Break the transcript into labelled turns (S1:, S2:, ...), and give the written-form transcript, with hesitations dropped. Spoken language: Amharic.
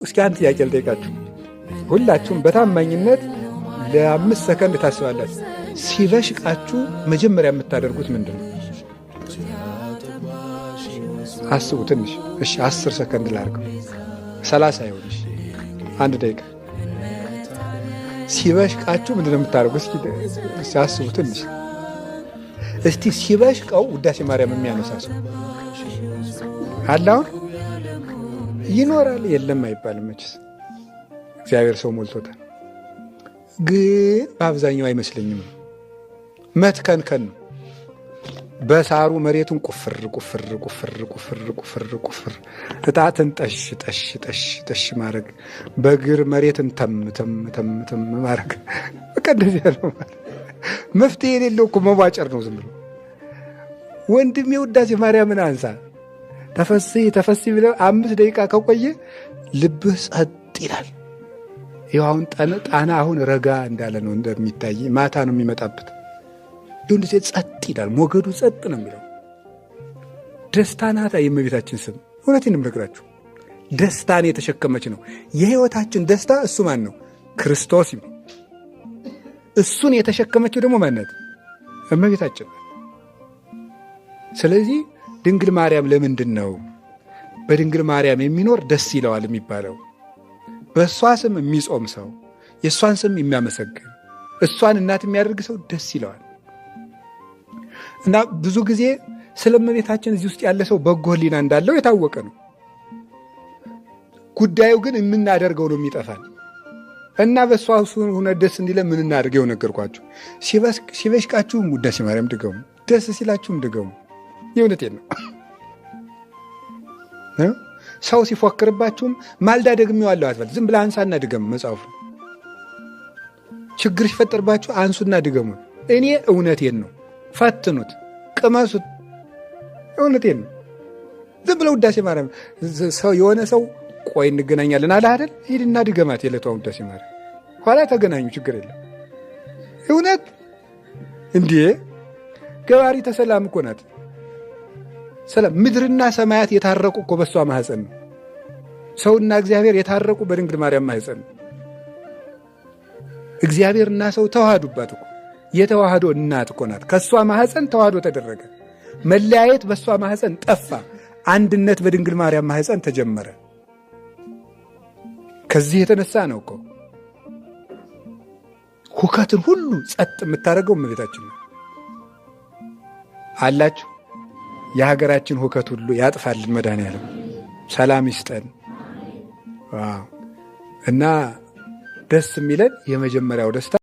S1: እስኪ አንድ ጥያቄ ልጠይቃችሁ። ሁላችሁም በታማኝነት ለ5 ሰከንድ ታስባላችሁ። ሲበሽቃችሁ መጀመሪያ የምታደርጉት ምንድን ነው? አስቡ ትንሽ። እሺ 10 ሰከንድ ላድርገው፣ 30 ይሁን። እሺ 1 ደቂቃ። ሲበሽቃችሁ ምንድን ነው የምታደርጉት? እስኪ አስቡ ትንሽ። እስቲ ሲበሽቀው ውዳሴ ማርያም የሚያነሳ ሰው አለ? አሁን ይኖራል? የለም አይባልም መችስ። እግዚአብሔር ሰው ሞልቶታል። ግን በአብዛኛው አይመስለኝም። መትከንከን ነው። በሳሩ መሬቱን ቁፍር ቁፍር ቁፍር ቁፍር ቁፍር ቁፍር፣ እጣትን ጠሽ ጠሽ ጠሽ ጠሽ ማድረግ፣ በእግር መሬትን ተም ተም ተም ተም ማድረግ። በቃ እንደዚህ ያለው መፍትሄ የሌለው እኮ መቧጨር ነው ዝም ብሎ። ወንድሜ ውዳሴ ማርያምን አንሳ፣ ተፈሲ ብለህ 5 ደቂቃ ከቆየ ልብህ ጸጥ ይላል። ይኸው አሁን ጣና አሁን ረጋ እንዳለ ነው እንደሚታይ። ማታ ነው የሚመጣበት። ይሁን ሴት ጸጥ ይላል። ሞገዱ ጸጥ ነው የሚለው። ደስታ ናታ የእመቤታችን ስም። እውነቴን ነው የምነግራችሁ። ደስታን የተሸከመች ነው። የሕይወታችን ደስታ እሱ ማን ነው? ክርስቶስ ነው። እሱን የተሸከመችው ደግሞ ማነት? እመቤታችን። ስለዚህ ድንግል ማርያም ለምንድን ነው በድንግል ማርያም የሚኖር ደስ ይለዋል የሚባለው? በእሷ ስም የሚጾም ሰው፣ የእሷን ስም የሚያመሰግን፣ እሷን እናት የሚያደርግ ሰው ደስ ይለዋል። እና ብዙ ጊዜ ስለ እመቤታችን እዚህ ውስጥ ያለ ሰው በጎ ሕሊና እንዳለው የታወቀ ነው። ጉዳዩ ግን የምናደርገው ነው የሚጠፋል። እና በእሷ ሁነ ደስ እንዲለ ምን እናደርገው ነገርኳችሁ። ሲበሽቃችሁም ውዳሴ ማርያም ድገሙ፣ ደስ ሲላችሁም ድገሙ። የእውነቴን ነው። ሰው ሲፎክርባችሁም ማልዳ ደግሜዋለሁ አትበል። ዝም ብለህ አንሳና ድገም መጽሐፉ። ችግር ሲፈጠርባችሁ አንሱና ድገሙ። እኔ እውነቴን ነው። ፈትኑት፣ ቅመሱት። እውነቴን ነው። ዝም ብለው ውዳሴ ማርያም ሰው የሆነ ሰው ቆይ እንገናኛለን አለ አይደል? ሂድና ድገማት የዕለቷን ውዳሴ ማርያም። ኋላ ተገናኙ፣ ችግር የለም። እውነት እንዴ ገባሪ ተሰላም እኮ ናት። ሰላም ምድርና ሰማያት የታረቁ እኮ በሷ ማህፀን ነው። ሰውና እግዚአብሔር የታረቁ በድንግል ማርያም ማህፀን ነው። እግዚአብሔርና ሰው ተዋህዱባት እኮ። የተዋህዶ እናት እኮ ናት። ከሷ ማህፀን ተዋህዶ ተደረገ። መለያየት በሷ ማህፀን ጠፋ። አንድነት በድንግል ማርያም ማህፀን ተጀመረ። ከዚህ የተነሳ ነው እኮ ሁከትን ሁሉ ጸጥ የምታደርገው እመቤታችን ነው። አላችሁ የሀገራችን ሁከት ሁሉ ያጥፋልን መድኃኔዓለም፣ ሰላም ይስጠን። እና ደስ የሚለን የመጀመሪያው ደስታ